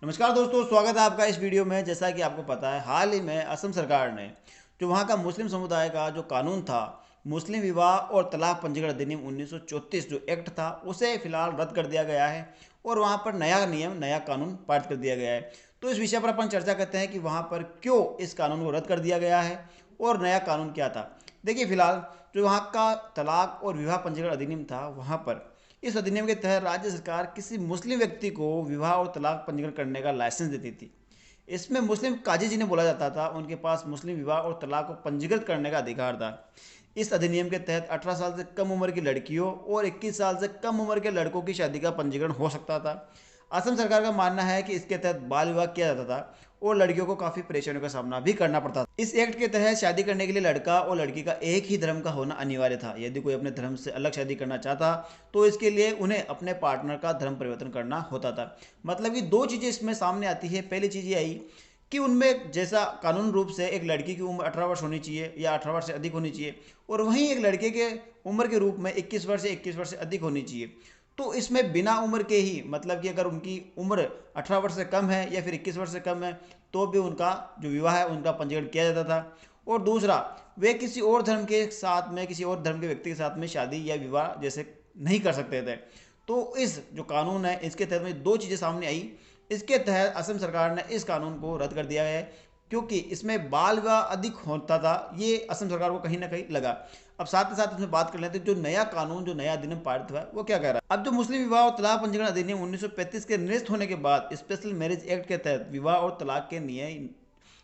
नमस्कार दोस्तों, स्वागत है आपका इस वीडियो में। जैसा कि आपको पता है, हाल ही में असम सरकार ने जो वहाँ का मुस्लिम समुदाय का जो कानून था, मुस्लिम विवाह और तलाक पंजीकरण अधिनियम 1934 जो एक्ट था, उसे फिलहाल रद्द कर दिया गया है और वहाँ पर नया नियम, नया कानून पारित कर दिया गया है। तो इस विषय पर अपन चर्चा करते हैं कि वहाँ पर क्यों इस कानून को रद्द कर दिया गया है और नया कानून क्या था। देखिए, फिलहाल जो वहाँ का तलाक और विवाह पंजीकरण अधिनियम था, वहाँ पर इस अधिनियम के तहत राज्य सरकार किसी मुस्लिम व्यक्ति को विवाह और तलाक पंजीकरण करने का लाइसेंस देती थी। इसमें मुस्लिम काजी जिन्हें बोला जाता था, उनके पास मुस्लिम विवाह और तलाक को पंजीकृत करने का अधिकार था। इस अधिनियम के तहत 18 साल से कम उम्र की लड़कियों और 21 साल से कम उम्र के लड़कों की शादी का पंजीकरण हो सकता था। असम सरकार का मानना है कि इसके तहत बाल विवाह किया जाता था और लड़कियों को काफ़ी परेशानियों का सामना भी करना पड़ता था। इस एक्ट के तहत शादी करने के लिए लड़का और लड़की का एक ही धर्म का होना अनिवार्य था। यदि कोई अपने धर्म से अलग शादी करना चाहता तो इसके लिए उन्हें अपने पार्टनर का धर्म परिवर्तन करना होता था। मतलब कि दो चीज़ें इसमें सामने आती है। पहली चीज़ ये आई कि उनमें जैसा कानून रूप से एक लड़की की उम्र 18 वर्ष होनी चाहिए या 18 वर्ष से अधिक होनी चाहिए, और वहीं एक लड़के के उम्र के रूप में 21 वर्ष से 21 वर्ष से अधिक होनी चाहिए। तो इसमें बिना उम्र के ही, मतलब कि अगर उनकी उम्र 18 वर्ष से कम है या फिर 21 वर्ष से कम है, तो भी उनका जो विवाह है उनका पंजीकरण किया जाता था। और दूसरा, वे किसी और धर्म के साथ में, किसी और धर्म के व्यक्ति के साथ में शादी या विवाह जैसे नहीं कर सकते थे। तो इस जो कानून है, इसके तहत में दो चीज़ें सामने आई। इसके तहत असम सरकार ने इस कानून को रद्द कर दिया है, क्योंकि इसमें बाल विवाह अधिक होता था, ये असम सरकार को कहीं ना कहीं लगा। अब साथ ही साथ इसमें बात कर लेते हैं जो नया कानून, जो नया अधिनियम पारित हुआ है, वो क्या कह रहा है। अब जो मुस्लिम विवाह और तलाक पंजीकरण अधिनियम 1935 के निरस्त होने के बाद स्पेशल मैरिज एक्ट के तहत विवाह और तलाक के नियम,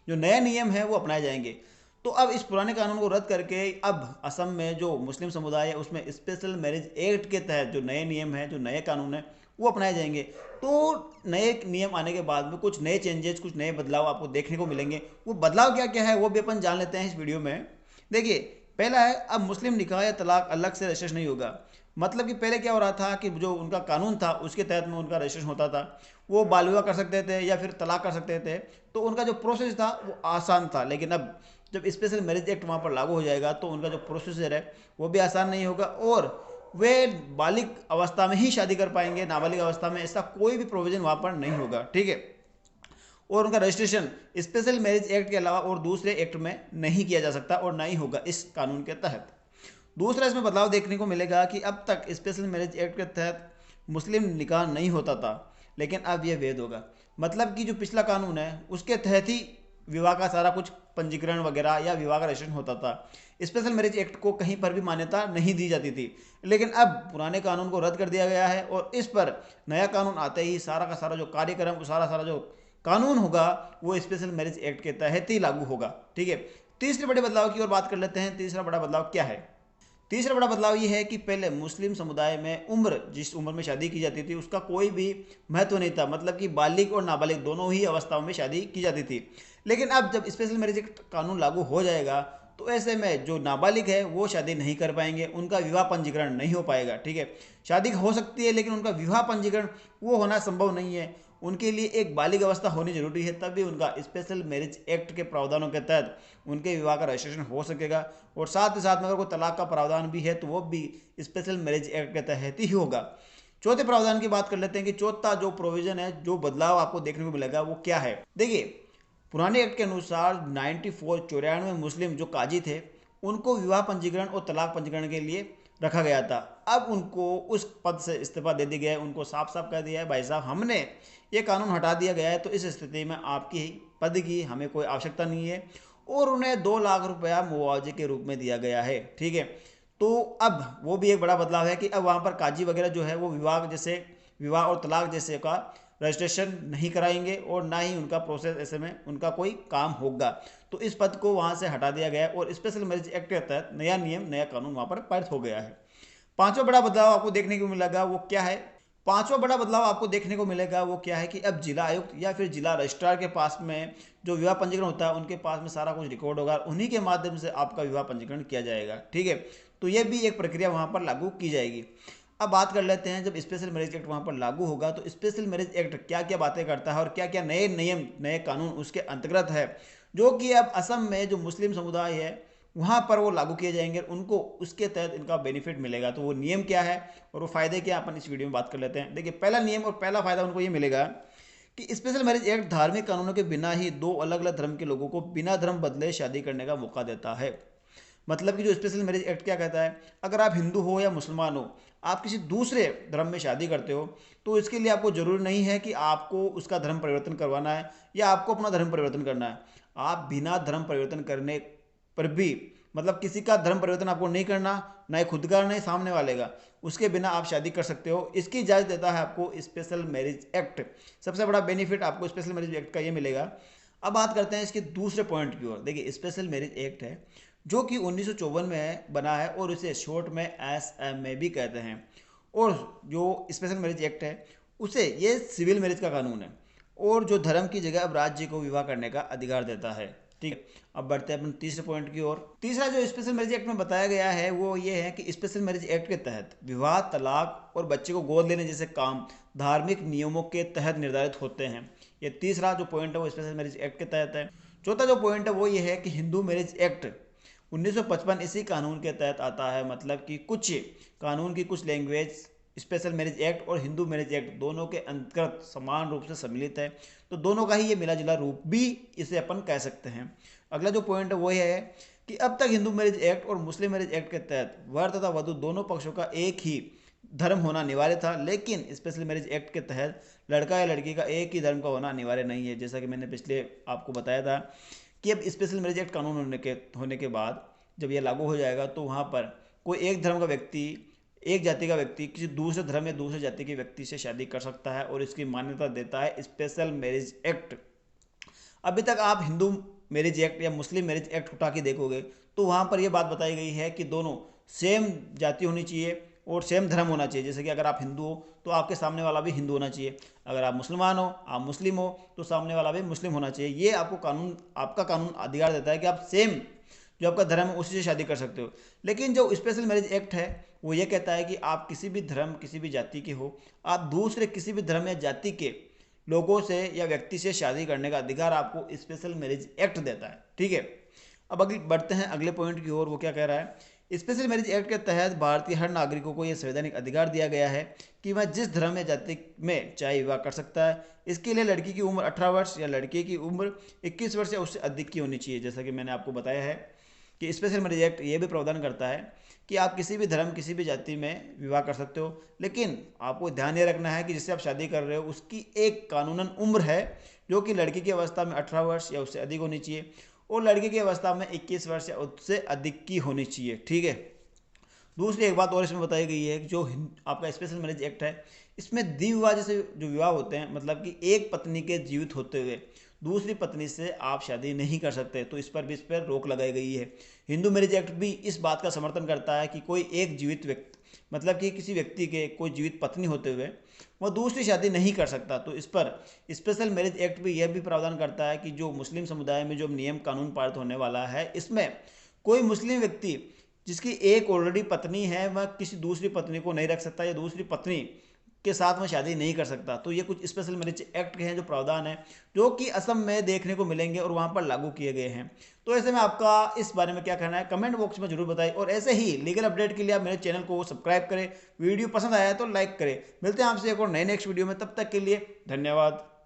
जो नए नियम है, वो अपनाए जाएंगे। तो अब इस पुराने कानून को रद्द करके अब असम में जो मुस्लिम समुदाय है उसमें स्पेशल मैरिज एक्ट के तहत जो नए नियम है, जो नए कानून है, वो अपनाए जाएंगे। तो नए नियम आने के बाद में कुछ नए चेंजेस, कुछ नए बदलाव आपको देखने को मिलेंगे। वो बदलाव क्या क्या है वो भी अपन जान लेते हैं इस वीडियो में। देखिए, पहला है, अब मुस्लिम निकाह या तलाक अलग से रजिस्ट्रेशन नहीं होगा। मतलब कि पहले क्या हो रहा था कि जो उनका कानून था उसके तहत में उनका रजिस्ट्रेशन होता था, वो बाल विवाह कर सकते थे या फिर तलाक कर सकते थे, तो उनका जो प्रोसेस था वो आसान था। लेकिन अब जब स्पेशल मैरिज एक्ट वहाँ पर लागू हो जाएगा तो उनका जो प्रोसीजर है वो भी आसान नहीं होगा, और वे बालिग अवस्था में ही शादी कर पाएंगे, नाबालिग अवस्था में ऐसा कोई भी प्रोविजन वहाँ पर नहीं होगा। ठीक है। और उनका रजिस्ट्रेशन स्पेशल मैरिज एक्ट के अलावा और दूसरे एक्ट में नहीं किया जा सकता और ना ही होगा इस कानून के तहत। दूसरा, इसमें बदलाव देखने को मिलेगा कि अब तक स्पेशल मैरिज एक्ट के तहत मुस्लिम निकाह नहीं होता था, लेकिन अब यह वैध होगा। मतलब कि जो पिछला कानून है उसके तहत ही विवाह का सारा कुछ पंजीकरण वगैरह या विवाह का रजिस्ट्रेशन होता था। स्पेशल मैरिज एक्ट को कहीं पर भी मान्यता नहीं दी जाती थी। लेकिन अब पुराने कानून को रद्द कर दिया गया है और इस पर नया कानून आते ही सारा का सारा जो कार्यक्रम, सारा सारा जो कानून होगा वो स्पेशल मैरिज एक्ट के तहत ही लागू होगा। ठीक है। तीसरे बड़े बदलाव की ओर बात कर लेते हैं। तीसरा बड़ा बदलाव क्या है। तीसरा बड़ा बदलाव ये है कि पहले मुस्लिम समुदाय में उम्र, जिस उम्र में शादी की जाती थी उसका कोई भी महत्व नहीं था। मतलब कि बालिग और नाबालिग दोनों ही अवस्थाओं में शादी की जाती थी। लेकिन अब जब स्पेशल मैरिज एक्ट कानून लागू हो जाएगा तो ऐसे में जो नाबालिग है वो शादी नहीं कर पाएंगे, उनका विवाह पंजीकरण नहीं हो पाएगा। ठीक है। शादी हो सकती है लेकिन उनका विवाह पंजीकरण वो होना संभव नहीं है। उनके लिए एक बालिग अवस्था होनी जरूरी है, तभी उनका स्पेशल मैरिज एक्ट के प्रावधानों के तहत उनके विवाह का रजिस्ट्रेशन हो सकेगा। और साथ ही साथ में अगर कोई तलाक का प्रावधान भी है तो वो भी स्पेशल मैरिज एक्ट के तहत ही होगा। चौथे प्रावधान की बात कर लेते हैं कि चौथा जो प्रोविजन है, जो बदलाव आपको देखने को मिलेगा वो क्या है। देखिए, पुराने एक्ट के अनुसार 94 मुस्लिम जो काजी थे उनको विवाह पंजीकरण और तलाक पंजीकरण के लिए रखा गया था। अब उनको उस पद से इस्तीफा दे दिया गया है। उनको साफ साफ कह दिया है, भाई साहब हमने ये कानून हटा दिया गया है, तो इस स्थिति में आपकी पद की हमें कोई आवश्यकता नहीं है। और उन्हें 2 लाख रुपया मुआवजे के रूप में दिया गया है। ठीक है। तो अब वो भी एक बड़ा बदलाव है कि अब वहाँ पर काजी वगैरह जो है वो विवाह और तलाक जैसे का रजिस्ट्रेशन नहीं कराएंगे और ना ही उनका प्रोसेस ऐसे में उनका कोई काम होगा। तो इस पद को वहाँ से हटा दिया गया है और स्पेशल मैरिज एक्ट के तहत नया नियम, नया कानून वहाँ पर पारित हो गया है। पांचवा बड़ा बदलाव आपको देखने को मिलेगा वो क्या है। पांचवा बड़ा बदलाव आपको देखने को मिलेगा वो क्या है कि अब जिला आयुक्त या फिर जिला रजिस्ट्रार के पास में जो विवाह पंजीकरण होता है उनके पास में सारा कुछ रिकॉर्ड होगा, उन्हीं के माध्यम से आपका विवाह पंजीकरण किया जाएगा। ठीक है। तो ये भी एक प्रक्रिया वहाँ पर लागू की जाएगी। अब बात कर लेते हैं, जब स्पेशल मैरिज एक्ट वहाँ पर लागू होगा तो स्पेशल मैरिज एक्ट क्या क्या बातें करता है और क्या क्या नए नियम, नए कानून उसके अंतर्गत है, जो कि अब असम में जो मुस्लिम समुदाय है वहाँ पर वो लागू किए जाएंगे, उनको उसके तहत इनका बेनिफिट मिलेगा। तो वो नियम क्या है और वो फ़ायदे क्या, अपन इस वीडियो में बात कर लेते हैं। देखिए, पहला नियम और पहला फ़ायदा उनको ये मिलेगा कि स्पेशल मैरिज एक्ट धार्मिक कानूनों के बिना ही दो अलग अलग धर्म के लोगों को बिना धर्म बदले शादी करने का मौका देता है। मतलब कि जो स्पेशल मैरिज एक्ट क्या कहता है, अगर आप हिंदू हो या मुसलमान हो, आप किसी दूसरे धर्म में शादी करते हो, तो इसके लिए आपको जरूरी नहीं है कि आपको उसका धर्म परिवर्तन करवाना है या आपको अपना धर्म परिवर्तन करना है। आप बिना धर्म परिवर्तन करने पर भी, मतलब किसी का धर्म परिवर्तन आपको नहीं करना, ना ही खुद का ना ही सामने वाले का, उसके बिना आप शादी कर सकते हो। इसकी इजाज़त देता है आपको स्पेशल मैरिज एक्ट। सबसे बड़ा बेनिफिट आपको स्पेशल मैरिज एक्ट का ये मिलेगा। अब बात करते हैं इसके दूसरे पॉइंट की ओर। देखिए, स्पेशल मैरिज एक्ट है जो कि 1954 में बना है और इसे शॉर्ट में SMA भी कहते हैं। और जो स्पेशल मैरिज एक्ट है उसे ये सिविल मैरिज का कानून है और जो धर्म की जगह अब राज्य को विवाह करने का अधिकार देता है। ठीक है, अब बढ़ते हैं अपन तीसरे पॉइंट की ओर। तीसरा जो स्पेशल मैरिज एक्ट में बताया गया है वो ये है कि स्पेशल मैरिज एक्ट के तहत विवाह, तलाक और बच्चे को गोद लेने जैसे काम धार्मिक नियमों के तहत निर्धारित होते हैं। ये तीसरा जो पॉइंट है वो स्पेशल मैरिज एक्ट के तहत है। चौथा जो पॉइंट है वो ये है कि हिंदू मैरिज एक्ट 1955 इसी कानून के तहत आता है। मतलब कि कुछ कानून की कुछ लैंग्वेज स्पेशल मैरिज एक्ट और हिंदू मैरिज एक्ट दोनों के अंतर्गत समान रूप से सम्मिलित है, तो दोनों का ही ये मिला जुला रूप भी इसे अपन कह सकते हैं। अगला जो पॉइंट है वो ये है कि अब तक हिंदू मैरिज एक्ट और मुस्लिम मैरिज एक्ट के तहत वर तथा वधु दोनों पक्षों का एक ही धर्म होना अनिवार्य था, लेकिन स्पेशल मैरिज एक्ट के तहत लड़का या लड़की का एक ही धर्म का होना अनिवार्य नहीं है। जैसा कि मैंने पिछले आपको बताया था कि अब स्पेशल मैरिज एक्ट कानून होने के बाद जब यह लागू हो जाएगा तो वहाँ पर कोई एक धर्म का व्यक्ति, एक जाति का व्यक्ति किसी दूसरे धर्म या दूसरे जाति के व्यक्ति से शादी कर सकता है और इसकी मान्यता देता है स्पेशल मैरिज एक्ट। अभी तक आप हिंदू मैरिज एक्ट या मुस्लिम मैरिज एक्ट उठा के देखोगे तो वहाँ पर यह बात बताई गई है कि दोनों सेम जाति होनी चाहिए और सेम धर्म होना चाहिए। जैसे कि अगर आप हिंदू हो तो आपके सामने वाला भी हिंदू होना चाहिए, अगर आप मुसलमान हो, आप मुस्लिम हो, तो सामने वाला भी मुस्लिम होना चाहिए। ये आपको कानून, आपका कानून अधिकार देता है कि आप सेम जो आपका धर्म है उसी से शादी कर सकते हो। लेकिन जो स्पेशल मैरिज एक्ट है वो ये कहता है कि आप किसी भी धर्म, किसी भी जाति के हो, आप दूसरे किसी भी धर्म या जाति के लोगों से या व्यक्ति से शादी करने का अधिकार आपको स्पेशल मैरिज एक्ट देता है। ठीक है, अब अगले बढ़ते हैं अगले पॉइंट की ओर। वो क्या कह रहा है, स्पेशल मैरिज एक्ट के तहत भारतीय हर नागरिकों को यह संवैधानिक अधिकार दिया गया है कि वह जिस धर्म या जाति में चाहे विवाह कर सकता है। इसके लिए लड़की की उम्र 18 वर्ष या लड़के की उम्र 21 वर्ष या उससे अधिक की होनी चाहिए। जैसा कि मैंने आपको बताया है कि स्पेशल मैरिज एक्ट ये भी प्रावधान करता है कि आप किसी भी धर्म, किसी भी जाति में विवाह कर सकते हो, लेकिन आपको ध्यान ये रखना है कि जिससे आप शादी कर रहे हो उसकी एक कानूनन उम्र है जो कि लड़की की अवस्था में 18 वर्ष या उससे अधिक होनी चाहिए और लड़के की अवस्था में 21 वर्ष या उससे अधिक की होनी चाहिए। ठीक है, दूसरी एक बात और इसमें बताई गई है कि जो आपका स्पेशल मैरिज एक्ट है इसमें द्विविवाह जैसे जो विवाह होते हैं, मतलब कि एक पत्नी के जीवित होते हुए दूसरी पत्नी से आप शादी नहीं कर सकते, तो इस पर रोक लगाई गई है। हिंदू मैरिज एक्ट भी इस बात का समर्थन करता है कि कोई एक जीवित व्यक्ति, मतलब कि किसी व्यक्ति के कोई जीवित पत्नी होते हुए वह दूसरी शादी नहीं कर सकता, तो इस पर स्पेशल मैरिज एक्ट भी यह भी प्रावधान करता है कि जो मुस्लिम समुदाय में जो नियम कानून पारित होने वाला है इसमें कोई मुस्लिम व्यक्ति जिसकी एक ऑलरेडी पत्नी है वह किसी दूसरी पत्नी को नहीं रख सकता या दूसरी पत्नी के साथ में शादी नहीं कर सकता। तो ये कुछ स्पेशल मैरिज एक्ट के हैं जो प्रावधान है जो कि असम में देखने को मिलेंगे और वहाँ पर लागू किए गए हैं। तो ऐसे में आपका इस बारे में क्या कहना है कमेंट बॉक्स में जरूर बताइए और ऐसे ही लीगल अपडेट के लिए आप मेरे चैनल को सब्सक्राइब करें, वीडियो पसंद आया है तो लाइक करें। मिलते हैं आपसे एक और नए नेक्स्ट वीडियो में, तब तक के लिए धन्यवाद।